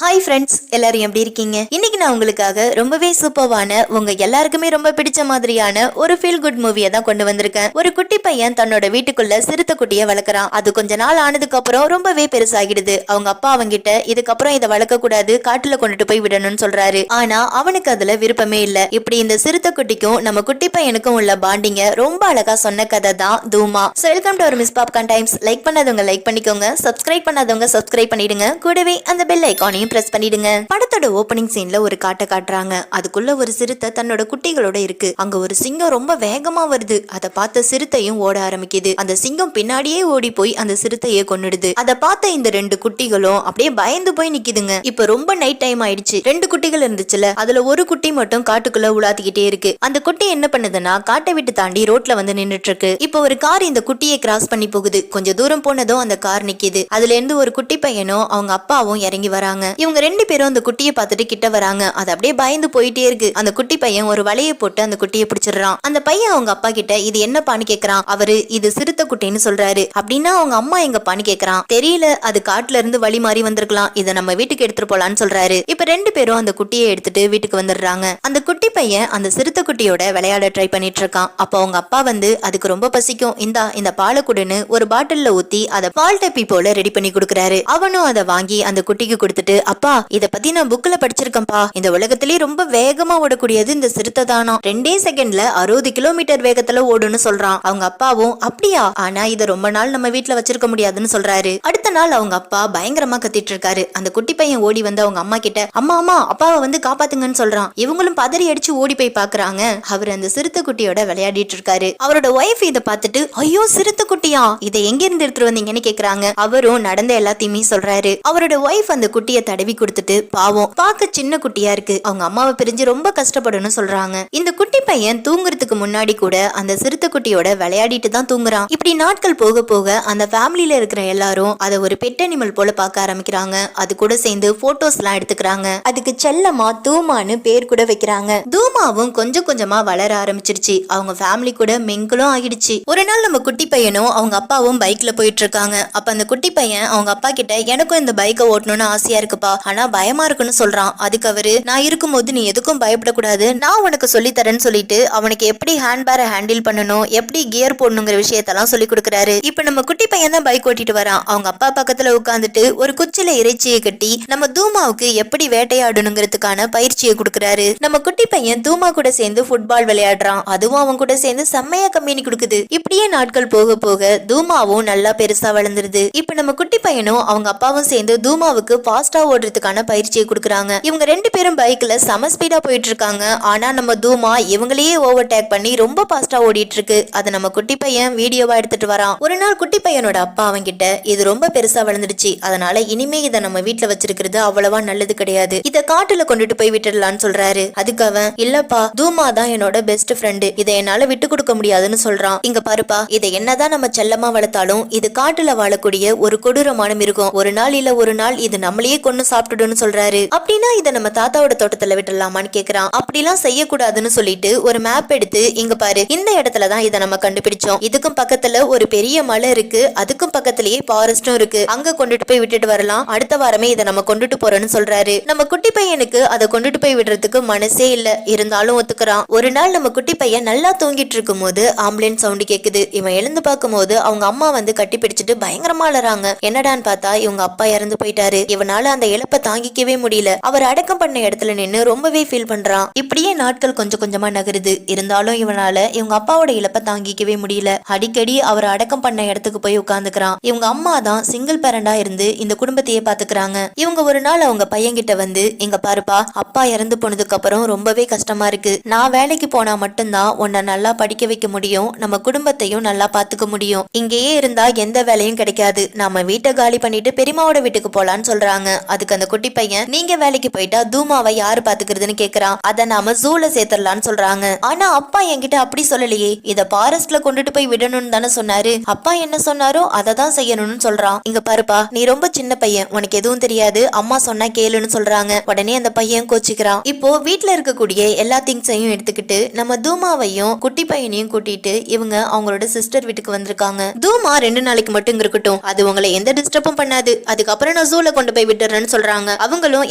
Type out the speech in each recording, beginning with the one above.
Hi friends, எல்லாரும் எப்படி இருக்கீங்க? இன்னைக்கு நான் உங்களுக்காக ரொம்பவே சூப்பர்வான, உங்க எல்லாருக்குமே ரொம்ப பிடிச்ச மாதிரியான ஒரு ஃபீல் குட் மூவியை தான் கொண்டு வந்திருக்கேன். ஒரு குட்டி பையன் தன்னோட வீட்டுக்குள்ள சிறுத்தை குட்டியை வளர்க்குறான். அது கொஞ்ச நாள் ஆனதுக்கு அப்புறம் ரொம்பவே பெருசாகிடுது. அவங்க அப்பா அவங்கிட்ட இதுக்கப்புறம் இதை வளர்க்க கூடாது, காட்டுல கொண்டுட்டு போய் விடணும்னு சொல்றாரு. ஆனா அவனுக்கு அதுல விருப்பமே இல்ல. இப்படி இந்த சிறுத்தை குட்டிக்கும் நம்ம குட்டி பையனுக்கும் உள்ள பாண்டிங்க ரொம்ப அழகா சொன்ன கதை தான் தூமா. Welcome to our miss popcorn times. Like பண்ணாதவங்க லைக் பண்ணிக்கோங்க, சப்ஸ்கிரைப் பண்ணாதவங்க சப்ஸ்கிரைப் பண்ணிடுங்க, கூடவே அந்த பெல் ஐகானையும் பிரஸ் பண்ணிடுங்க. படத்தோட ஓபனிங் சீன்ல ஒரு காட்டை காட்டுறாங்க. அதுக்குள்ள ஒரு சிறுத்தை தன்னோட குட்டிகளோட இருக்கு. அங்க ஒரு சிங்கம் ரொம்ப வேகமா வருது. அதை பார்த்த சிறுத்தையும் ஓட ஆரம்பிக்குது. அந்த சிங்கம் பின்னாடியே ஓடி போய் அந்த சிறுத்தையை கொன்னுடுது. அதை பார்த்த இந்த ரெண்டு குட்டிகளும் அப்படியே பயந்து போய் நிக்குதுங்க. இப்ப ரொம்ப நைட் டைம் ஆயிடுச்சு. ரெண்டு குட்டிகள் இருந்துச்சுல, அதுல ஒரு குட்டி மட்டும் காட்டுக்குள்ள உலாத்திக்கிட்டே இருக்கு. அந்த குட்டி என்ன பண்ணுதுன்னா காட்டை விட்டு தாண்டி ரோட்ல வந்து நின்னுட்டு இருக்கு. இப்ப ஒரு கார் இந்த குட்டியை கிராஸ் பண்ணி போகுது. கொஞ்சம் தூரம் போனதும் அந்த கார் நிக்குது. அதுல இருந்து ஒரு குட்டி பையனும் அவங்க அப்பாவும் இறங்கி வராங்க. இவங்க ரெண்டு பேரும் அந்த குட்டியை பார்த்துட்டு கிட்ட வராங்க. அது அப்படியே பயந்து போயிட்டே இருக்கு. அந்த குட்டி பையன் ஒரு வலையை போட்டு அந்த குட்டியை பிடிச்சிடுறான். அந்த பையன் அவங்க அப்பா கிட்ட இது என்னப்பான்னு கேக்குறான். அவரு இது சிறுத்தை குட்டின்னு சொல்றாரு. அப்படின்னா அவங்க அம்மா எங்கப்பான்னு கேக்குறான். தெரியல, அது காட்டுல இருந்து வழி மாறி வந்திருக்கலாம், இதை நம்ம வீட்டுக்கு எடுத்துட்டு போலான்னு சொல்றாரு. இப்ப ரெண்டு பேரும் அந்த குட்டியை எடுத்துட்டு வீட்டுக்கு வந்துடுறாங்க. அந்த குட்டி பையன் அந்த சிறுத்தை குட்டியோட விளையாட ட்ரை பண்ணிட்டு இருக்கான். அப்ப அவங்க அப்பா வந்து அதுக்கு ரொம்ப பசிக்கும், இந்த பாலை குடுன்னு ஒரு பாட்டில்ல ஊத்தி அதை பால் டப்பி போல ரெடி பண்ணி கொடுக்குறாரு. அவனும் அதை வாங்கி அந்த குட்டிக்கு கொடுத்துட்டு, அப்பா இத பத்தி நான் புக்ல படிச்சிருக்கேன்ப்பா, இந்த உலகத்திலேயே ரொம்ப வேகமா ஓடக்கூடியது இந்த சிறுத்தை தானா, 2 செகண்ட்ல 60 கிலோமீட்டர் வேகத்துல ஓடுன்னு சொல்றான். அவங்க அப்பாவும் அப்படியா, ஆனா இத ரொம்ப நாள் நம்ம வீட்டுல வச்சிருக்க முடியாதுன்னு சொல்றாரு. அடுத்த நாள் அவங்க அப்பா பயங்கரமா கத்திட்டு இருக்காரு. அந்த குட்டி பையன் ஓடி வந்து அவங்க அம்மா கிட்ட, அம்மா அம்மா அப்பாவை வந்து காப்பாத்துங்கன்னு சொல்றான். இவங்களும் பதறி அடிச்சு ஓடி போய் பாக்குறாங்க. அவர் அந்த சிறுத்தை குட்டியோட விளையாடிட்டு இருக்காரு. அவரோட ஒய்ஃப் இதை பார்த்துட்டு, ஐயோ சிறுத்தை குட்டியா, இதை எங்க இருந்து எடுத்துட்டு வந்தீங்கன்னு கேக்குறாங்க. அவரும் நடந்த எல்லாத்தையுமே சொல்றாரு. அவரோட ஒய்ஃப் அந்த குட்டியை தடவி கொடுத்துட்டு, பாவம் பார்க்க சின்ன குட்டியா இருக்கு, அவங்க அம்மாவை பிரிஞ்சு ரொம்ப கஷ்டப்படணும்னு சொல்றாங்க. இந்த குட்டி பையன் தூங்குறதுக்கு முன்னாடி கூட அந்த சிறுத்தை குட்டியோட விளையாடிட்டு தான் தூங்குறான். இப்படி நாட்கள் போக போக அந்த ஃபேமிலியில இருக்கிற எல்லாரும் அதை ஒரு பெட் அனிமல் போல பார்க்க ஆரம்பிக்கிறாங்க. அது கூட சேர்ந்து போட்டோஸ் எல்லாம் எடுத்துக்கிறாங்க. அதுக்கு செல்லமா தூமான்னு பேர் கூட வைக்கிறாங்க. தூமாவும் கொஞ்சம் கொஞ்சமா வளர ஆரம்பிச்சிருச்சு. அவங்க ஃபேமிலி கூட மெங்களும் ஆகிடுச்சு. ஒரு நாள் நம்ம குட்டி பையனும் அவங்க அப்பாவும் பைக்ல போயிட்டு இருக்காங்க. அப்ப அந்த குட்டி பையன் அவங்க அப்பா கிட்ட, எனக்கும் இந்த பைக்கை ஓட்டணும்னு ஆசையா இருக்குப்பா, ஆனா பயமா இருக்குன்னு சொல்றான். அதுக்கு அவரு, நான் இருக்கும்போது நீ எதுக்கும் பயப்படக்கூடாது, நான் உனக்கு சொல்லி தரேன்னு சொல்லிட்டு அவனுக்கு எப்படி ஹேண்ட் பேரை ஹேண்டில் பண்ணணும், எப்படி கியர் போடணுங்கிற விஷயத்தெல்லாம் சொல்லி கொடுக்குறாரு. இப்ப நம்ம குட்டி பையன் தான் பைக் ஓட்டிட்டு வரான். அவங்க அப்பா பக்கத்துல உட்காந்துட்டு ஒரு குச்சில இறைச்சியை கட்டி நம்ம தூமாவுக்கு எப்படி வேட்டையாடணுங்கிறதுக்கான பயிற்சியை கொடுக்குறாரு. நம்ம குட்டி பையன் தூமா கூட சேர்ந்து ஃபுட்பால் விளையாடுறான். அதுவும் அவன் கூட சேர்ந்து செம்மையா கம்பெனி கொடுக்குது. இப்படியே நாட்கள் போக போக தூமாவும் நல்லா பெருசா வளர்ந்துருது. இப்ப நம்ம குட்டி பையனும் அவங்க அப்பாவும் சேர்ந்து தூமாவுக்கு ஃபாஸ்டா ஓடுறதுக்கான பயிற்சியை கொடுக்குறாங்க. இவங்க ரெண்டு பேரும் பைக்ல செம ஸ்பீடா போயிட்டு இருக்காங்க. ஆனா நம்ம தூமா இவங்களையே ஓவர்டேக் பண்ணி ரொம்ப ஃபாஸ்டா ஓடிட்டு இருக்கு. அதை நம்ம குட்டி பையன் வீடியோவா எடுத்துட்டு வரான். ஒரு நாள் குட்டி பையனோட அப்பா அவங்கிட்ட, இது ரொம்ப பெருசா வளர்ந்துடுச்சு, அதனால இனிமே இதை நம்ம வீட்டுல வச்சிருக்கிறது அவ்வளவா நல்லது கிடையாது, இதை காட்டுல கொண்டுட்டு போய் விட்டுடலான்னு சொல்றாரு. அதுக்கு அவன், இல்லப்பா தூமா தான் என்னோட பெஸ்ட் ஃப்ரெண்டு, இதை என்னால விட்டு கொடுக்க முடியாதுன்னு சொல்றான். இங்க பாருப்பா, இதை என்னதான் நம்ம செல்லமா வளர்த்தாலும் இது காட்டுல வாழக்கூடிய ஒரு கொடூரமான மிருகம், ஒரு நாள் இல்ல ஒரு நாள் இது நம்மளையே கொன்னு சாப்பிட்டுடுன்னு சொல்றாரு. அப்படின்னா இதை நம்ம தாத்தாவோட தோட்டத்துல விட்டுடலாமான்னு கேக்குறான். அப்படிலாம் செய்யக்கூடாதுன்னு சொல்லிட்டு ஒரு மேப் எடுத்து, இங்க பாரு, இந்த இடத்துலதான் இதை நம்ம கண்டுபிடிச்சோம், இதுக்கும் பக்கத்துல ஒரு பெரிய மலை இருக்கு, அதுக்கும் பக்கத்திலேயே ஃபாரஸ்டும் இருக்கு, அங்க கொண்டுட்டு போய் விட்டுட்டு வரலாம், அடுத்த வாரமே இதை நம்ம கொண்டுட்டு போறோம்னு சொல்றாரு. நம்ம குட்டி பையனுக்கு அதை கொண்டுட்டு போய் விடுறதுக்கு மனசே இல்ல, இருந்தாலும் ஒத்துக்கிறான். ஒரு நாள் நம்ம குட்டி பையன் நல்லா தூங்கிட்டு இருக்கும் போது ஆம்புலன்ஸ் சவுண்ட் கேக்குது. இவன் எழுந்து பார்க்கும் போது அவங்க அம்மா வந்து கட்டி பிடிச்சிட்டு பயங்கரமா அலறாங்க. என்னடான்னு பார்த்தா இவங்க அப்பா இறந்து போயிட்டாரு. இவனால அந்த இழப்பை தாங்கிக்கவே முடியல. அவர் அடக்கம் பண்ண இடத்துல நின்னு ரொம்பவே ஃபீல் பண்றான். இப்படியே நாட்கள் கொஞ்சம் கொஞ்சமா நகருது. இருந்தாலும் இவனால இவங்க அப்பாவோட இழப்பை தாங்கிக்கவே முடியல. அடிக்கடி அவர் அடக்கம் பண்ண இடத்துக்கு போய் உட்கார்ந்துக்கிறான். இவங்க அம்மா தான் சிங்கிள் பேரண்டா இருந்து இந்த குடும்பத்தையே பாத்துக்கிறாங்க. இவங்க ஒரு நாள் அவங்க பையன்கிட்ட வந்து, இங்க பாருப்பா, அப்பா இறந்து போனதுக்கு அப்புறம் ரொம்பவே கஷ்டமா இருக்கு, நான் வேலைக்கு போனா மட்டும்தான் உன்னை நல்லா படிக்க வைக்க முடியும், நம்ம குடும்பத்தையும் நல்லா பாத்துக்க முடியும், இங்கேயே இருந்தா எந்த வேலையும் கிடைக்காது, நாம வீட்டை காலி பண்ணிட்டு பெரியமாவோட வீட்டுக்கு போலான்னு சொல்றாங்க. அதுக்கு அந்த குட்டி பையன், நீங்க வேலைக்கு போயிட்டா தூமாவை யாரு பாத்துக்கிறதுன்னு கேக்குறான். அத நாம ஜூல சேர்த்துடலான்னு சொல்றாங்க. ஆனா அப்பா என்கிட்ட அப்படி சொல்லலையே, இத ஃபாரஸ்ட்ல கொண்டுட்டு போய் விடணும்னு தானே சொன்னாரு, அப்பா என்ன சொன்னாரோ அதை தான் செய்யணும்னு சொல்றான். இங்க பாருப்பா, நீ ரொம்ப சின்ன பையன், உனக்கு எதுவும் தெரியாது, அம்மா சொன்னா கேளுன்னு சொல்றாங்க. உடனே அந்த பையன் கோச்சிக்கிறான். இப்போ வீட்டுல இருக்கக்கூடிய எல்லா திங்ஸையும் எடுத்துக்கிட்டு நம்ம தூமாவையும் குட்டி பையனையும் கூட்டிட்டு இவங்க அவங்களோட சிஸ்டர் வீட்டுக்கு வந்திருக்காங்க. தூமா 2 நாளைக்கு மட்டும் இருக்கட்டும், அது உங்களை எந்த டிஸ்டர்பும் பண்ணாது, அதுக்கப்புறம் நான் ஜூல கொண்டு போய் விட்டுறேன்னு இருக்கட்டும்னு சொல்றாங்க. அவங்களும்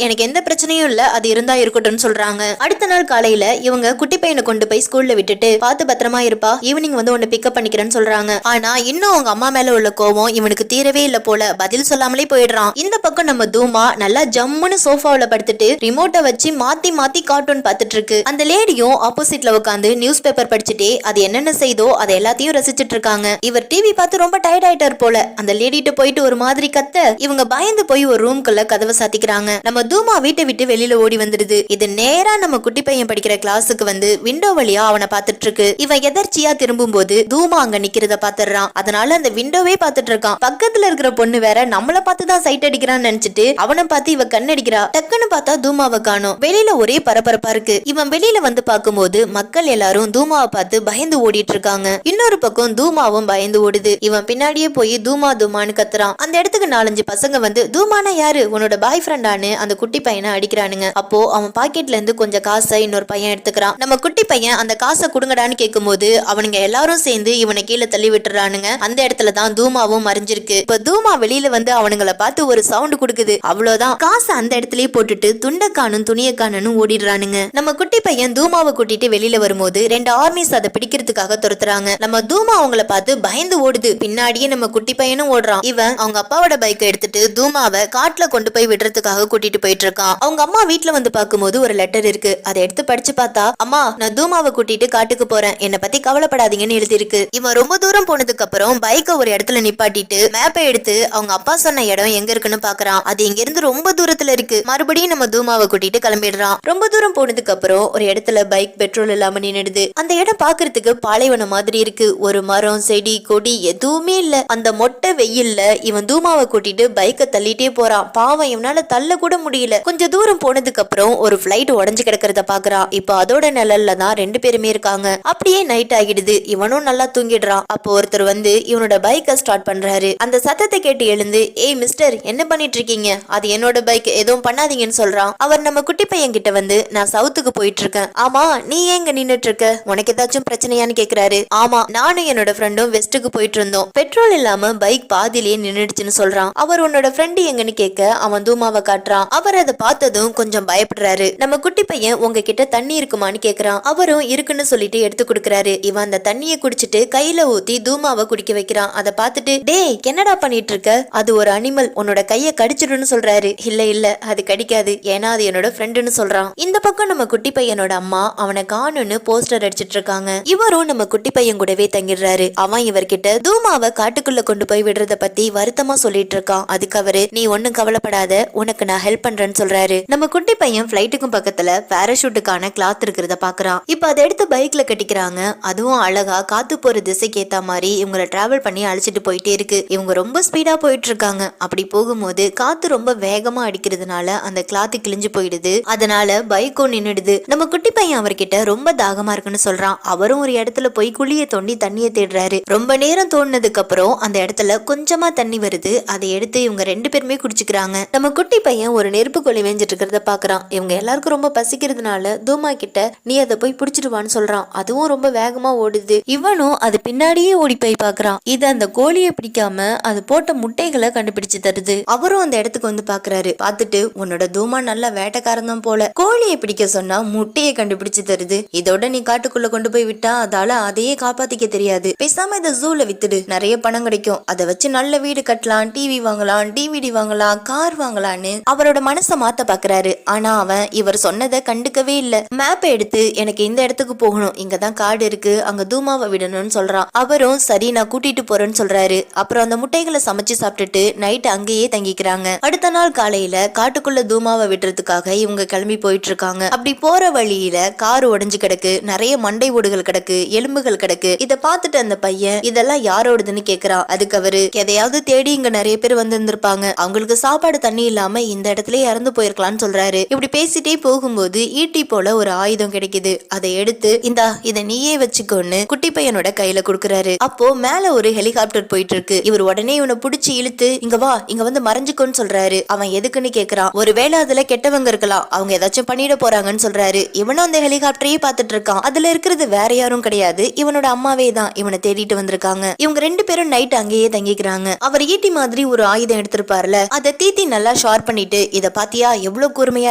எனக்கு எந்த பிரச்சனையும் இல்ல, அது இருந்தா இருக்கட்டும்னு சொல்றாங்க. அடுத்த நாள் காலையில இவங்க குட்டி பையனை கொண்டு போய் ஸ்கூல்ல விட்டுட்டு பார்த்து பத்திரமா இருப்பா, ஈவினிங் வந்து உன்னை பிக்கப் பண்ணிக்கிறேன்னு சொல்றாங்க. ஆனா இன்னும் அவங்க அம்மா மேல உள்ள கோவம் இவனுக்கு தீரவே இல்ல போல, பதில் சொல்லாமலே போயிடுறான். இந்த பக்கம் நம்ம தூமா நல்லா ஜம்முன்னு சோஃபாவுல படுத்துட்டு ரிமோட்டை வச்சு மாத்தி மாத்தி கார்ட்டூன் பார்த்துட்டு இருக்கு. அந்த லேடியும் ஆப்போசிட்ல உட்காந்து நியூஸ் பேப்பர் படிச்சுட்டே அது என்னென்ன செய்தோ அதை எல்லாத்தையும் ரசிச்சிட்டு இருக்காங்க. இவர் டிவி பார்த்து ரொம்ப டயர்ட் ஆயிட்டார் போல. அந்த லேடிட்ட போயிட்டு ஒரு மாதிரி கத்த இவங்க பயந்து போய் ஒரு ரூம்குள்ள கதவை சாத்திக்கிறாங்க. நம்ம தூமா வீட்டை விட்டு வெளியில ஓடி வந்துடுது. இது நேரா நம்ம குட்டி பையன் படிக்கிற கிளாஸுக்கு வந்து விண்டோ வழியா அவனை பார்த்துட்டு இருக்கு. இவன் எதர்ச்சியா திரும்பும் போது தூமா அங்க நிக்கிறத பாத்துறான். அதனால அந்த விண்டோவே பார்த்துட்டு இருக்கான். பக்கத்துல இருக்கிற பொண்ணு வேற நம்மள பார்த்துதான் சைட் அடிக்கிறான்னு நினைச்சிட்டு அவனை பார்த்து இவ கண்ணடிக்கிறா. டக்குன்னு பார்த்தா தூமாவை காணோம். வெளியில ஒரே பரபரப்பா இருக்கு. இவன் வெளியில வந்து பார்க்கும்போது மக்கள் எல்லாரும் தூமாவை பார்த்து பயந்து ஓடிட்டு இருக்காங்க. இன்னொரு பக்கம் தூமாவும் பயந்து ஓடுது. இவன் பின்னாடியே போய் தூமா தூமான்னு கத்துறான். அந்த இடத்துக்கு 4-5 பசங்க வந்து தூமானா யாரு, உன்னோட பாய் ஃப்ரெண்டானு அந்த குட்டி பையனை அடிக்கிறானுங்க. அப்போ அவன் பாக்கெட்ல இருந்து கொஞ்சம் காசை இன்னொரு பையன் எடுத்துக்கிறான். நம்ம குட்டி பையன் அந்த காசை கொடுங்கடான்னு கேட்கும்போது அவனுங்க எல்லாரும் சேர்ந்து இவனை கீழே தள்ளி விட்டுறானுங்க. அந்த இடத்துலதான் தூமாவும் மறைஞ்சிருக்கு. இப்ப தூமா வெளியில வந்து அவனுங்களை பார்த்து ஒரு சவுண்ட் கொடுக்குது. அவ்வளவுதான், காசை அந்த இடத்துலயே போட்டுட்டு துண்டை காணும் துணியை காணுன்னு ஓடிடுறானுங்க. நம்ம குட்டி பையன் தூமாவை கூட்டிட்டு வெளியில வரும்போது 2 ஆர்மிஸ் அதை பிடிக்கிறதுக்காக துரத்துறாங்க. நம்ம தூமா அவங்கள பார்த்து பயந்து ஓடுது. பின்னாடியே நம்ம குட்டி பையனும் ஓடுறான். இவன் அவங்க அப்பாவோட பைக்கை எடுத்துட்டு தூமாவை காட்டுல கொண்டு போய் விடுறதுக்காக கூட்டிட்டு போயிட்டு இருக்கான். அவங்க அம்மா வீட்டுல வந்து பார்க்கும்போது ஒரு லெட்டர் இருக்கு. அதை எடுத்து படிச்சு பார்த்தா, அம்மா நான் தூமாவை கூட்டிட்டு காட்டுக்கு போறேன், என்னை பத்தி கவலைப்படாதீங்கன்னு எழுதி இருக்கு. இவன் ரொம்ப தூரம் போனதுக்கு அப்புறம் பைக்கை ஒரு இடத்துல நிப்பாட்டிட்டு மேப்பை எடுத்து அவங்க அப்பா சொன்ன இடம் எங்க இருக்குன்னு பாக்குறான். அது இங்க இருந்து ரொம்ப தூரத்துல இருக்கு. மறுபடியும் நம்ம தூமாவை கூட்டிட்டு கிளம்பிடுறான். ரொம்ப தூரம் போனதுக்கு அப்புறம் ஒரு இடத்துல பைக் பெட்ரோல் இல்லாம நின்னுடுது. அந்த இடம் பாக்குறதுக்கு பாலைவனம் மாதிரி இருக்கு. ஒரு மரம் செடி கொடி எதுவுமே இல்ல. அந்த மொட்டை வெயில்ல இவன் தூமாவை கூட்டிட்டு பைக்கை தள்ளிட்டே போறான். பாவம் இவனால தள்ள கூட முடியல. கொஞ்சம் தூரம் போனதுக்கு அப்புறம் ஒரு பிளைட் உடஞ்சு கிடக்கிறத பாக்குறான். இப்ப அதோட நிழல்ல தான் 2 பேருமே இருக்காங்க. அப்படியே நைட் ஆகிடுது. இவனும் நல்லா தூங்கிடுறான். அப்போ ஒருத்தர் வந்து இவனோட பைக்கை ஸ்டார்ட் பண்றாரு. அந்த சத்தத்தை கேட்டு எழுந்து, ஏய் மிஸ்டர், என்ன பண்ணிட்டு இருக்கீங்க, அது என்னோட பைக், எதுவும் பண்ணாதீங்கன்னு சொல்றான். அவர் நம்ம குட்டி பையன் கிட்ட வந்து, நான் சவுத்துக்கு போயிட்டு இருக்கேன். ஆமா, நீ எங்க நின்னுட்டு இருக்க, உனக்கு ஏதாச்சும் பிரச்சனையான்னு கேக்குறாரு. ஆமா, நானும் என்னோட ஃப்ரெண்டும் வெஸ்ட்டுக்கு போயிட்டு இருந்தோம், பெட்ரோல் இல்லாம பைக் பாதியிலேயே நின்னுடுச்சுன்னு சொல்றான். அவர் உன்னோட ஃப்ரெண்டு எங்கன்னு கேட்க அவன் தூமாவை காட்டுறான். அவர் அதை பார்த்ததும் கொஞ்சம் பயப்படுறாரு. நம்ம குட்டி பையன் உங்ககிட்ட தண்ணி இருக்குமான்னு கேக்குறான். அவரும் இருக்குன்னு சொல்லிட்டு எடுத்து கொடுக்கறாரு. இவன் அந்த தண்ணியை குடிச்சிட்டு கையில ஊத்தி தூமாவை குடிக்க வைக்கிறான். அதை பார்த்துட்டு, டேய் என்னடா பண்ணிட்டு இருக்க, அது ஒரு அனிமல், உன்னோட கையை கடிச்சிடுன்னு சொல்றாரு. இல்ல இல்ல அது கடிக்காது, ஏன்னா அது என்னோட ஃப்ரெண்டுன்னு சொல்றான். இந்த பக்கம் நம்ம குட்டி பையனோட அம்மா அவனை காணுன்னு போஸ்டர் அடிச்சிட்டு இருக்காங்க. இவரும் நம்ம குட்டி பையன் கூடவே தங்கிடுறாரு. அவன் இவர்கிட்ட தூமாவை காட்டுக்குள்ள கொண்டு போய் விடுறத பத்தி வருத்தமா சொல்லிட்டு இருக்கான். அதுக்கு அவரு, நீ ஒன்னும் கவலைப்படாத, உனக்கு நான் ஹெல்ப் பண்றேன்னு சொல்றாரு. நம்ம குட்டி பையன் பிளைட்டுக்கும் பக்கத்துல பாராசூட்டுக்கான கிளாத் இருக்கிறத பாக்குறான். இப்ப அதை எடுத்து பைக்ல கட்டிக்கிறாங்க. அதுவும் அழகா காத்து போற திசைக்கு ஏத்த மாதிரி இவங்களை டிராவல் பண்ணி அழைச்சிட்டு போயிட்டே இருக்கு. இவங்க ரொம்ப ஸ்பீடா போயிட்டு இருக்காங்க. அப்படி போகும்போது காத்து ரொம்ப வேகமா அடிக்கிறதுனால அந்த கிளாத் கிழிஞ்சு போயிடுது. அதனால பைக்கும் நின்னுடுது. நம்ம குட்டி பையன் அவர்கிட்ட ரொம்ப தாகமா இருக்குன்னு சொல்றான். அவரும் ஒரு இடத்துல போய் குழிய தோண்டி தண்ணியை தேடுறாரு. ரொம்ப நேரம் தோண்டினதுக்கு அப்புறம் அந்த இடத்துல கொஞ்சமா தண்ணி வருது. அதை எடுத்து இவங்க 2 பேருமே குடிச்சுக்கிறாங்க. நம்ம குட்டி பையன் ஒரு நெருப்பு கொள்ளி வேஞ்சிட்டு இருக்கிறத பாக்குறான். இவங்க எல்லாருக்கும் ரொம்ப பசிக்கிறதுனால தூமா கிட்ட நீ அதை போய் புடிச்சிடுவான்னு சொல்றான். அதுவும் ரொம்ப வேகமா ஓடுது. இவனும் அது பின்னாடியே ஓடி போய் பாக்குறான். இது அந்த கோழியை பிடிக்காம அது போட்ட முட்டைகளை கண்டுபிடிச்சு தருது. அவரும் அந்த இடத்துக்கு வந்து பாக்குறாரு. பார்த்துட்டு, உன்னோட தூமா நல்ல வேட்டைக்காரன் தான் போல, கோழியை பிடிக்க சொன்னா முட்டையை கண்டுபிடிச்சு தருது. இதோட நீ காட்டுக்குள்ள கொண்டு போய் விட்டா அதால அதையே காப்பாத்திக்க தெரியாது. பேசாம இதை ஜூல வித்துடு, நிறைய பணம் கிடைக்கும். அதை வச்சு நல்ல வீடு கட்டலாம், டிவி வாங்கலாம், டிவிடி வாங்கலாம், கார் வாங்கலான்னு அவரோட மனசை மாத்த பாக்குறாரு. ஆனா அவன் இவர் சொன்னதை கண்டுக்கவே இல்ல. மேப்பை எடுத்து, எனக்கு இந்த இடத்துக்கு போகணும், இங்கதான் காடு இருக்கு, அங்க தூமாவை விடணும்னு சொல்றான். அவரும் சரி நான் கூட்டிட்டு போறேன்னு சொல்றாரு. அப்புறம் அந்த முட்டைகளை சமைச்சு சாப்பிட்டுட்டு நைட் அங்கேயே தங்கிக்கிறாங்க. அடுத்த நாள் காலையில காட்டுக்குள்ள தூமாவை விடுறதுக்காக இவங்க கிளம்பி போயிட்டு இருக்காங்க. அப்படி போற வழியில கார் உடைஞ்சு கிடக்கு, நிறைய மண்டை ஓடுகள் கிடக்கு, எலும்புகள் கிடக்கு. இத பார்த்துட்டு அந்த பையன் இதெல்லாம் யாரோடுதுன்னு கேக்குறான். அதுக்கு அவரு, எதையாவது தேடி இங்க நிறைய பேர் வந்திருந்திருப்பாங்க, அவங்களுக்கு சாப்பாடு தண்ணி இல்லாம இந்த இடத்துல இறந்து போயிருக்கலாம்னு சொல்றாரு. இப்படி பேசிட்டே போகும்போது ஈட்டி போல ஒரு ஆயுதம் கிடைக்குது. அதை எடுத்து, இந்தா இதை நீயே வச்சுக்கோன்னு குட்டி பையனோட கையில குடுக்கறாரு. அப்போ மேல ஒரு ஹெலிகாப்டர் போயிட்டு இருக்கு. இவர் உடனே இவனை புடிச்சு இழுத்து, இங்க வா, இங்க வந்து மறைஞ்சுக்கோன்னு சொல்றாரு. அவன் எதுக்குன்னு கேக்குறான். ஒருவேளை அதுல கெட்டவங்க இருக்கலாம், அவங்க ஏதாச்சும் பண்ணிட போறாங்கன்னு சொல்றாரு. இவனும் அந்த ஹெலிகாப்டரையே பார்த்துட்டு இருக்கான். அதுல இருக்கிறது வேற யாரும் கிடையாது, இவனோட அம்மாவே தான் இவனை தேடிட்டு வந்திருக்காங்க. இவங்க 2 பேரும் நைட் அங்கேயே தங்கிக்கிறாங்க. அவர் ஈட்டி மாதிரி ஒரு ஆயுதம் எடுத்திருப்பார்ல, அதை தீத்தி நல்லா எல்லாம் ஷேர் பண்ணிட்டு இத பாத்தியா எவ்வளவு கூர்மையா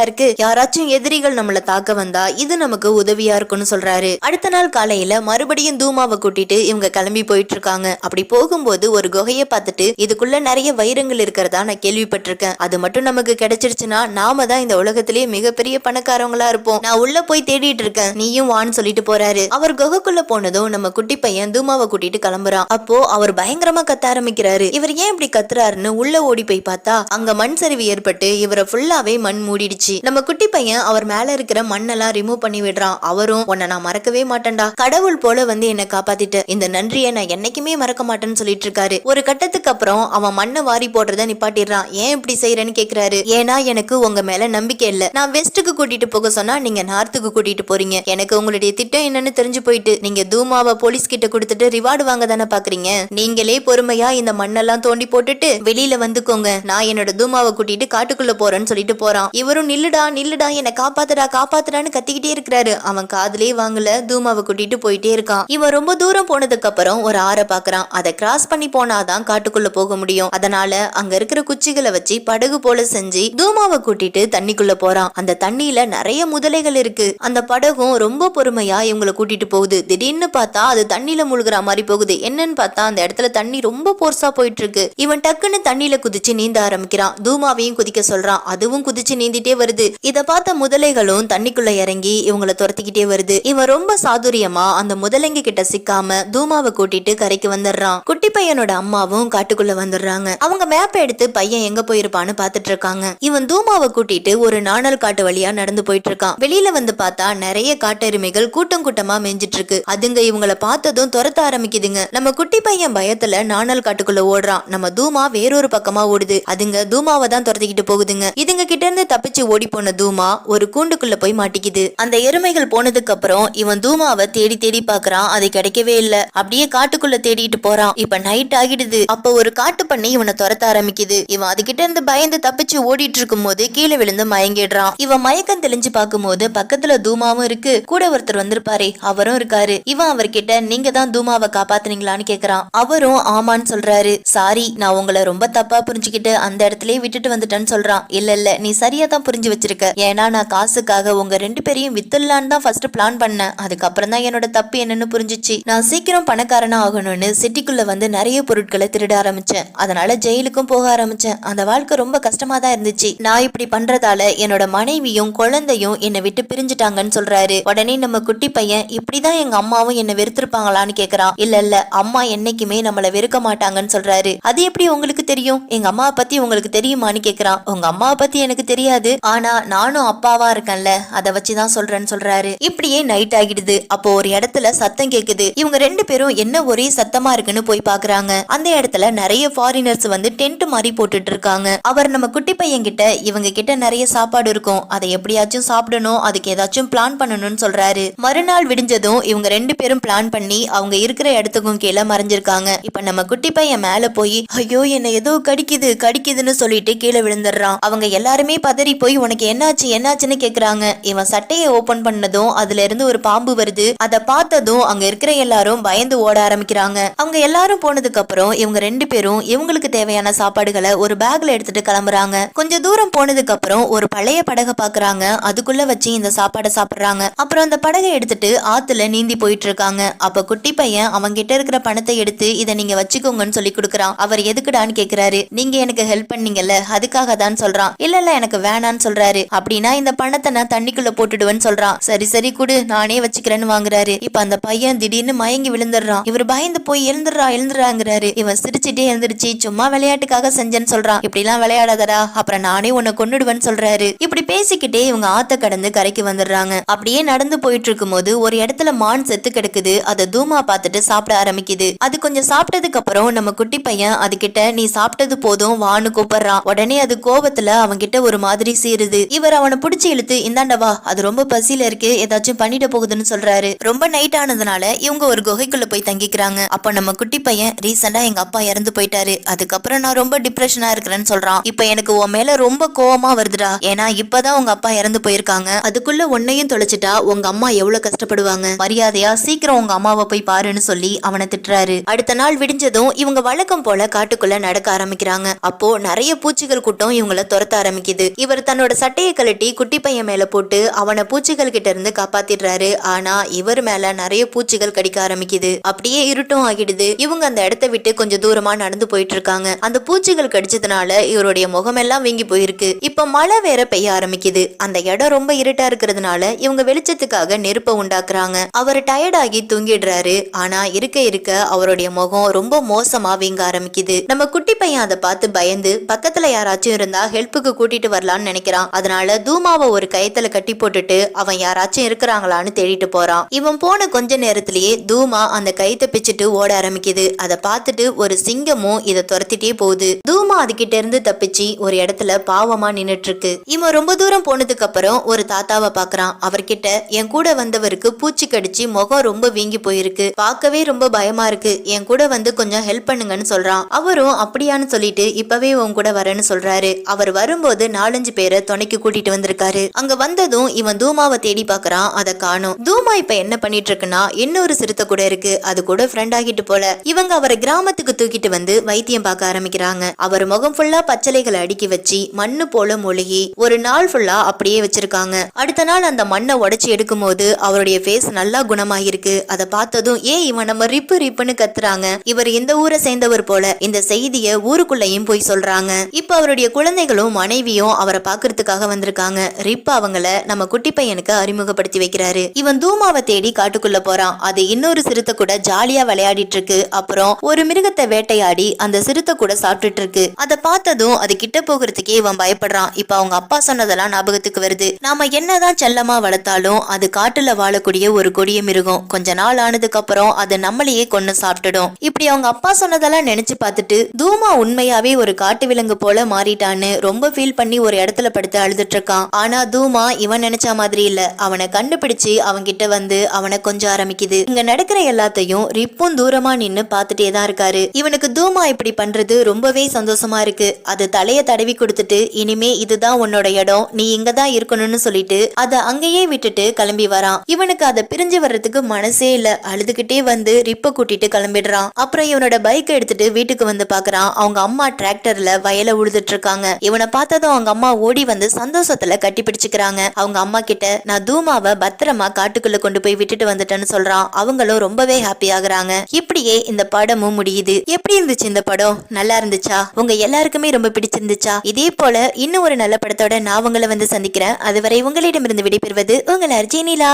இருக்கு, யாராச்சும் எதிரிகள் நம்மள தாக்க வந்தா இது நமக்கு உதவியா இருக்கும்னு சொல்றாரு. அடுத்த நாள் காலையில மறுபடியும் தூமாவை கூட்டிட்டு இவங்க கிளம்பி போயிட்டு இருக்காங்க. அப்படி போகும்போது ஒரு குகையை பார்த்துட்டு இதுக்குள்ள நிறைய வைரங்கள் இருக்கிறதா நான் கேள்விப்பட்டிருக்கேன், அது மட்டும் நமக்கு கிடைச்சிருச்சுன்னா நாம தான் இந்த உலகத்திலேயே மிகப்பெரிய பணக்காரங்களா இருப்போம், நான் உள்ள போய் தேடிட்டு இருக்கேன், நீயும் வான்னு சொல்லிட்டு போறாரு. அவர் குகைக்குள்ள போனதும் நம்ம குட்டி பையன் தூமாவை கூட்டிட்டு கிளம்புறான். அப்போ அவர் பயங்கரமா கத்த ஆரம்பிக்கிறாரு. இவர் ஏன் இப்படி கத்துறாருன்னு உள்ள ஓடி போய் பார்த்தா அங்க மண் சரிவு ஏற்பட்டு இவரை ஃபுல்லாவே மண் மூடிடுச்சு. நம்ம குட்டி பையன் அவர் மேல இருக்கிற மண்ணெல்லாம் ரிமூவ் பண்ணி விடுறான். அவரும் உன்னை நான் மறக்கவே மாட்டேன்டா, கடவுள் போல வந்து என்ன காப்பாத்திட்டு இந்த நன்றியை நான் என்னைக்குமே மறக்க மாட்டேன்னு சொல்லிட்டு இருக்காரு. ஒரு கட்டத்துக்கு அப்புறம் அவன் மண்ணை வாரி போடுறத நிப்பாட்டிடுறான். ஏன் இப்படி செய்யறேன்னு கேக்குறாரு. ஏன்னா எனக்கு உங்க மேல நம்பிக்கை இல்ல, நான் வெஸ்ட்டுக்கு கூட்டிட்டு போக சொன்னா நீங்க நார்த்துக்கு கூட்டிட்டு போறீங்க, எனக்கு உங்களுடைய திட்டம் என்னன்னு தெரிஞ்சு போயிட்டு நீங்க தூமாவை போலீஸ் கிட்ட கொடுத்துட்டு ரிவார்டு வாங்க தானே பாக்குறீங்க, நீங்களே பொறுமையா இந்த மண்ணெல்லாம் தோண்டி போட்டுட்டு வெளியில வந்துக்கோங்க, நான் என்னோட தூமாவை கூட்டிட்டு காட்டுக்குள்ள போறேன்னு சொல்லிட்டு போறான். இவரும் நில்லுடா நில்லுடா என்ன காப்பாத்துடா காப்பாத்துடான்னு கத்திக்கிட்டே இருக்கிறாரு. அவன் காதுலயே வாங்கல, தூமாவை கூட்டிட்டு போயிட்டே இருக்கான். இவன் ரொம்ப தூரம் போனதுக்கு அப்புறம் ஒரு ஆறை பாக்குறான். அதை கிராஸ் பண்ணி போனாதான் காட்டுக்குள்ள போக முடியும். அதனால அங்க இருக்கிற குச்சிகளை வச்சு படகு போல செஞ்சு தூமாவை கூட்டிட்டு தண்ணிக்குள்ள போறான். அந்த தண்ணியில நிறைய முதலைகள் இருக்கு. அந்த படகும் ரொம்ப பொறுமையா இவங்களை கூட்டிட்டு போகுது. திடீர்னு பார்த்தா அது தண்ணியில முழுகிற மாதிரி போகுது. என்னன்னு பார்த்தா அந்த இடத்துல தண்ணி ரொம்ப போர்ஸா போயிட்டு இருக்கு. இவன் டக்குன்னு தண்ணியில குதிச்சு நீந்த ஆரம்பிக்கிறான். தூமாவையும் குதிக்க சொல்றான். அதுவும் குதிச்சு நீந்திட்டே வருது. இத பார்த்த முதலைகளும் தண்ணிக்குள்ள இறங்கி இவங்களை துரத்திக்கிட்டே வருது. இவன் ரொம்ப சாதுரியமா அந்த முதலைங்க கிட்ட சிக்காம தூமாவை கூட்டிட்டு கரைக்கு வந்துடுறான். குட்டி பையனோட அம்மாவும் காட்டுக்குள்ள வந்துடுறாங்க. அவங்க மேப்பை எடுத்து பையன் எங்க போயிருப்பான்னு பாத்துட்டு இருக்காங்க. இவன் தூமாவை கூட்டிட்டு ஒரு நாணல் காட்டு வழியா நடந்து போயிட்டு இருக்கான். வெளியில வந்து பார்த்தா நிறைய காட்டெருமைகள் கூட்டம் கூட்டமா மேஞ்சிட்டு இருக்கு. அதுங்க இவங்கள பார்த்ததும் துரத்த ஆரம்பிக்குதுங்க. நம்ம குட்டி பையன் பயத்துல நாணல் காட்டுக்குள்ள ஓடுறான். நம்ம தூமா வேறொரு பக்கமா ஓடுது. அதுங்க தூமாவை தான் துரத்திக்கிட்டு போகுதுங்க. இதுங்க கிட்ட இருந்து தப்பிச்சு ஓடி போன தூமா ஒரு கூண்டுக்குள்ள போய் மாட்டிக்குது. அந்த எருமைகள் போனதுக்கு அப்புறம் இவன் தூமாவை தேடி தேடி பாக்குறான். அது கிடைக்கவே இல்ல. அப்படியே காட்டுக்குள்ள தேடிட்டு போறான். இப்ப நைட் ஆகிடுது. அப்ப ஒரு காட்டு பண்ணி இவனை துரத்த ஆரம்பிக்குது. இவன் அதுகிட்ட இருந்து பயந்து தப்பிச்சு ஓடிட்டு இருக்கும் போது கீழே விழுந்து மயங்கிடுறான். இவன் மயக்கம் தெளிஞ்சு பார்க்கும்போது பக்கத்துல தூமாவும் இருக்கு. கூட ஒருத்தர் வந்திருப்பாரு, அவரும் இருக்காரு. இவன் அவர்கிட்ட நீங்க தான் தூமாவை காப்பாத்துனீங்களான்னு கேக்குறான். அவரும் ஆமான்னு சொல்றாரு. சாரி, நான் உங்களை ரொம்ப தப்பா புரிஞ்சுக்கிட்டு அந்த இடத்துலயே விட்டுட்டு வந்துட்டேன்னு சொல்றான். இல்ல இல்ல, நீ சரியா தான் புரிஞ்சு வச்சிருக்க. ஏன்னா நான் காசுக்காக உங்க 2 பேரையும் வித்துலான்னு தான் ஃபர்ஸ்ட் பிளான் பண்ணேன். அதுக்கப்புறம் தான் என்னோட தப்பு என்னன்னு புரிஞ்சிச்சு. நான் சீக்கிரம் பணக்காரனா ஆகணும்னு சிட்டிக்குள்ள வந்து நிறைய பொருட்களை திருட ஆரம்பிச்சேன். அதனால ஜெயிலுக்கும் போக ஆரம்பிச்சேன். அந்த வாழ்க்கை ரொம்ப கஷ்டமா தான் இருந்துச்சு. நான் இப்படி பண்றதால என்னோட மனைவியும் குழந்தையும் என்னை விட்டு பிரிஞ்சுட்டாங்கன்னு சொல்றாரு. உடனே நம்ம குட்டி பையன் இப்படிதான் எங்க அம்மாவும் என்ன வெறுத்திருப்பாங்களான்னு கேக்குறான். இல்ல இல்ல, அம்மா என்னைக்குமே நம்மள வெறுக்க மாட்டாங்கன்னு சொல்றாரு. அது எப்படி உங்களுக்கு தெரியும்? எங்க அம்மாவை பத்தி உங்களுக்கு தெரியுமான்னு கேக்குறான். உங்க அம்மாவை பத்தி எனக்கு தெரியாது, ஆனா நானும் அப்பாவா இருக்கேன்ல, அதை வச்சுதான் சொல்றேன்னு சொல்றாரு. இப்படியே நைட் ஆகிடுது. அப்போ ஒரு இடத்துல சத்தம் கேக்குது. இவங்க 2 பேரும் என்ன ஒரே சத்தமா இருக்குன்னு போய் பாக்குறாங்க. அந்த இடத்துல நிறைய ஃபாரினர்ஸ் வந்து டென்ட் மாதிரி போட்டுட்டு இருக்காங்க. அவர் நம்ம குட்டி பையன் கிட்ட இவங்க கிட்ட நிறைய சாப்பாடு இருக்கும், அதை எப்படியாச்சும் சாப்பிடணும், அதுக்கு ஏதாச்சும் பிளான் பண்ணணும்னு சொல்றாரு. மறுநாள் விடிஞ்சதும் இவங்க 2 பேரும் பிளான் பண்ணி அவங்க இருக்கிற இடத்துக்கும் கீழே மறைஞ்சிருக்காங்க. இப்ப நம்ம குட்டி பையன் மேல போய் ஐயோ என்ன ஏதோ கடிக்குதுன்னு சொல்லிட்டு கீழே விழுந்துடுறான். அவங்க எல்லாருமே பதறி போய் உனக்கு என்னாச்சுன்னு கேக்குறாங்க. இவன் சட்டையை ஓபன் பண்ணதும் அதுல இருந்து ஒரு பாம்பு வருது. அதை பார்த்ததும் அங்க இருக்கிற எல்லாரும் பயந்து ஓட ஆரம்பிக்கிறாங்க. அவங்க எல்லாரும் போனதுக்கு அப்புறம் இவங்க 2 பேரும் இவங்களுக்கு தேவையான சாப்பாடுகளை ஒரு பேக்ல எடுத்துட்டு கிளம்புறாங்க. கொஞ்சம் தூரம் போனதுக்கு அப்புறம் ஒரு பழைய படகை பாக்குறாங்க. அதுக்குள்ள வச்சு இந்த சாப்பாடை சாப்பிடுறாங்க. அப்புறம் அந்த படகை எடுத்துட்டு ஆத்துல நீந்தி போயிட்டு இருக்காங்க. அப்ப குட்டி பையன் அவங்க கிட்ட இருக்கிற பணத்தை எடுத்து இதை நீங்க வச்சுக்கோங்கன்னு சொல்லி கொடுக்குறான். அவர் எதுக்குடான்னு கேக்குறாரு. நீங்க எனக்கு ஹெல்ப் பண்ணீங்கல்ல, அதுக்காக தான் சொல்றான். இல்ல இல்ல, எனக்கு வேணான்னு சொல்றாரு. அப்படின்னா இந்த பணத்தை நான் தண்ணிக்குள்ள போட்டுடுவேன்னு சொல்றான். சரி சரி குடு, நானே வச்சுக்கிறேன்னு வாங்குறாரு. இப்ப அந்த பையன் திடீர்னு மயங்கி விழுந்துடுறான். இவர் பயந்து போய் எழுந்துறாங்கிறாரு. இவன் சிரிச்சுட்டே எழுந்திருச்சு சும்மா விளையாட்டுக்காக செஞ்சேன்னு சொல்றான். இப்படி எல்லாம் விளையாடாதடா, அப்புறம் நானே உன்னை கொன்னுடுவேன்னு சொல்றாரு. இப்படி பேசிக்கிட்டே இவங்க ஆத்த கடந்து கரைக்கு வந்துடுறாங்க. அப்படியே நடந்து போயிட்டு இருக்கும் போது ஒரு இடத்துல மான் செத்து கிடக்குது. அதை தூமா பார்த்துட்டு சாப்பிட ஆரம்பிக்குது. அது கொஞ்சம் சாப்பிட்டதுக்கு அப்புறம் நம்ம குட்டி பையன் அது கிட்ட நீ சாப்பிட்டது போதும் வான்னு கூப்பிடுறான். உடனே அது கோபத்துல அவன் கிட்ட ஒரு மாதிரி சீருது. இவர் அவனை பிடிச்சி இழுத்து இந்தாண்டவா, அது ரொம்ப பசியில இருக்கு, ஏதாச்சும் பண்ணிட போகுதுன்னு சொல்றாரு. ரொம்ப நைட் ஆனதுனால இவங்க ஒரு குகைக்குள்ள போய் தங்கிக்கிறாங்க. அப்ப நம்ம குட்டி பையன் ரீசெண்டா எங்க அப்பா இறந்து போயிட்டாரு, அதுக்கப்புறம் நான் ரொம்ப டிப்ரெஷனா இருக்கிறேன்னு சொல்றான். இப்ப எனக்கு உன் மேல ரொம்ப கோவமா வருதுடா, ஏன்னா இப்பதான் உங்க அப்பா இறந்து போயிருக்காங்க, அதுக்குள்ள உன்னையும் தொலைச்சிட்டா உங்க அம்மா எவ்வளவு கஷ்டப்படுவாங்க, மரியாதையா சீக்கிரம் உங்க அம்மாவை போய் பாருன்னு சொல்லி அவனை திட்டுறாரு. அடுத்த நாள் விடிஞ்சதும் இவங்க வழக்கம் போல காட்டுக்குள்ள நடக்க ஆரம்பிக்கிறாங்க. அப்போ நிறைய பூச்சி பூச்சிகள் கூட்டம் இவங்கள துரத்த ஆரம்பிக்குது. இவர் தன்னோட சட்டையை கழட்டி குட்டி பையன் மேல போட்டு அவனை பூச்சிகள் கிட்ட இருந்து காப்பாத்திடுறாரு. ஆனா இவர் மேல நிறைய பூச்சிகள் கடிக்க ஆரம்பிக்குது. அப்படியே இருட்டும் ஆகிடுது. இவங்க அந்த இடத்தை விட்டு கொஞ்சம் தூரமா நடந்து போயிட்டு இருக்காங்க. அந்த பூச்சிகள் கடிச்சதுனால இவருடைய முகமெல்லாம் வீங்கி போயிருக்கு. இப்ப மழை வேற பெய்ய ஆரம்பிக்குது. அந்த இடம் ரொம்ப இருட்டா இருக்கிறதுனால இவங்க வெளிச்சத்துக்காக நெருப்ப உண்டாக்குறாங்க. அவர் டயர்ட் ஆகி தூங்கிடுறாரு. ஆனா இருக்க இருக்க அவருடைய முகம் ரொம்ப மோசமா வீங்க ஆரம்பிக்குது. நம்ம குட்டி பையன் அதை பார்த்து பயந்து பக்கத்துல யாராச்சும் இருந்தா ஹெல்ப்புக்கு கூட்டிட்டு வரலான்னு நினைக்கிறான். அதனால தூமாவை ஒரு கயத்துல கட்டி போட்டுட்டு அவன் யாராச்சும் இருக்கிறாங்களான்னு தேடிட்டு போறான். இவன் போன கொஞ்ச நேரத்திலேயே தூமா அந்த கயித்தை பிச்சுட்டு ஓட ஆரம்பிக்குது. அதை பார்த்துட்டு ஒரு சிங்கமும் இதை துரத்திட்டே போகுது. தூமா அதுகிட்ட இருந்து தப்பிச்சு ஒரு இடத்துல பாவமா நின்னுட்டு இருக்கு. இவன் ரொம்ப தூரம் போனதுக்கு அப்புறம் ஒரு தாத்தாவை பாக்குறான். அவர்கிட்ட என் கூட வந்தவருக்கு பூச்சி கடிச்சு முகம் ரொம்ப வீங்கி போயிருக்கு, பார்க்கவே ரொம்ப பயமா இருக்கு, என் கூட வந்து கொஞ்சம் ஹெல்ப் பண்ணுங்கன்னு சொல்றான். அவரும் அப்படியான்னு சொல்லிட்டு இப்பவே உன் கூட வரேன்னு சொல்றாரு. அவர் வரும்போது 4-5 பேரை துணைக்கு கூட்டிட்டு வந்திருக்காரு. அங்க வந்ததும் இவன் தூமாவை தேடி பாக்குறான். அதை காணும். தூமா இப்ப என்ன பண்ணிட்டு இருக்குன்னா இன்னொரு சிறுத்தை கூட இருக்கு. அது கூட ஃப்ரெண்ட் ஆகிட்டு போல. இவங்க அவரை கிராமத்துக்கு தூக்கிட்டு வந்து வைத்தியம் பார்க்க ஆரம்பிக்கிறாங்க. அவர் முகம் ஃபுல்லா பச்சளைகளை அடுக்கி வச்சு மண்ணு போல மொழிகி ஒரு நாள் ஃபுல்லா அப்படியே வச்சிருக்காங்க. அடுத்த நாள் அந்த மண்ணை உடைச்சு எடுக்கும் போது அவருடைய ஃபேஸ் நல்லா குணமாகிருக்கு. அதை பார்த்ததும் இவன் நம்ம ரிப்பு ரிப்புன்னு கத்துறாங்க. இவர் இந்த ஊரை சேர்ந்தவர் போல. இந்த செய்திய ஊருக்குள்ளேயும் போய் சொல்றாங்க. இப்ப அவருடைய குழந்தைகளும் மனைவியும் அவரை பாக்குறதுக்காக வந்திருக்காங்க. ரிப் அவங்கள நம்ம குட்டி பையனுக்கு அறிமுகப்படுத்தி வைக்கிறாரு. இவன் தூமாவை தேடி காட்டுக்குள்ள போறான். அது இன்னொரு சிறுத்தை கூட ஜாலியா விளையாடிட்டு இருக்கு. அப்புறம் ஒரு மிருகத்தை வேட்டையாடி அந்த சிறுத்தை கூட சாப்பிட்டுட்டு இருக்கு. அதை பார்த்ததும் அது கிட்ட போகிறதுக்கே இவன் பயப்படுறான். இப்ப அவங்க அப்பா சொன்னதெல்லாம் ஞாபகத்துக்கு வருது. நாம என்னதான் செல்லமா வளர்த்தாலும் அது காட்டுல வாழக்கூடிய ஒரு கொடிய மிருகம். கொஞ்ச நாள் ஆனதுக்கு அப்புறம் அது நம்மளையே கொன்னு சாப்பிட்டுடும். இப்படி அவங்க அப்பா சொன்னதெல்லாம் நினைச்சு பார்த்துட்டு தூமா உண்மையாவே ஒரு காட்டு விலங்கு போல மாறிட்டான்னு ரொம்ப ஃபீல் பண்ணி ஒரு இடத்துல படுத்து அழுதுட்டு இருக்கான். ஆனா தூமா இவன் நினைச்ச மாதிரி இல்ல. அவனை கண்டுபிடிச்சு அவன்கிட்ட வந்து அவனை கொஞ்சம் ஆரம்பிக்குது. இங்க நடக்கிற எல்லாத்தையும் ரிப்பும் தூரமா நின்னு பார்த்துட்டே தான் இருக்காரு. இவனுக்கு தூமா இப்படி பண்றது ரொம்பவே சந்தோஷமா இருக்கு. அது தலைய தடவி கொடுத்துட்டு இனிமே இதுதான் உன்னோட இடம், நீ இங்கதான் இருக்கணும்னு சொல்லிட்டு அதை அங்கேயே விட்டுட்டு கிளம்பி வரான். இவனுக்கு அதை பிரிஞ்சு வர்றதுக்கு மனசே இல்ல. அழுதுகிட்டே வந்து ரிப்ப கூட்டிட்டு கிளம்பிடுறான். அப்புறம் இவனோட பைக் எடுத்துட்டு வீட்டுக்கு வந்து பாக்குறான். அவங்க அம்மா டிராக்டர்ல வயல உழுதுட்டு இருக்காங்க. இவனை பார்த்ததும் அவங்க அம்மா ஓடி வந்து சந்தோஷத்துல கட்டி பிடிச்சுக்கிறாங்க. அவங்க அம்மா கிட்ட நான் தூமாவை பத்திரமா காட்டுக்குள்ள கொண்டு போய் விட்டுட்டு வந்துட்டேன்னு சொல்றான். அவங்களும் ரொம்பவே ஹாப்பி ஆகுறாங்க. இப்படியே இந்த படமும் முடியுது. எப்படி இருந்துச்சு இந்த படம்? நல்லா இருந்துச்சா? உங்க எல்லாருக்குமே ரொம்ப பிடிச்சிருந்துச்சா? இதே போல இன்னும் ஒரு நல்ல படத்தோட நான் உங்களை வந்து சந்திக்கிறேன். அதுவரை உங்களிடமிருந்து விடைபெறுவது உங்கள் அர்ஜுனிலா.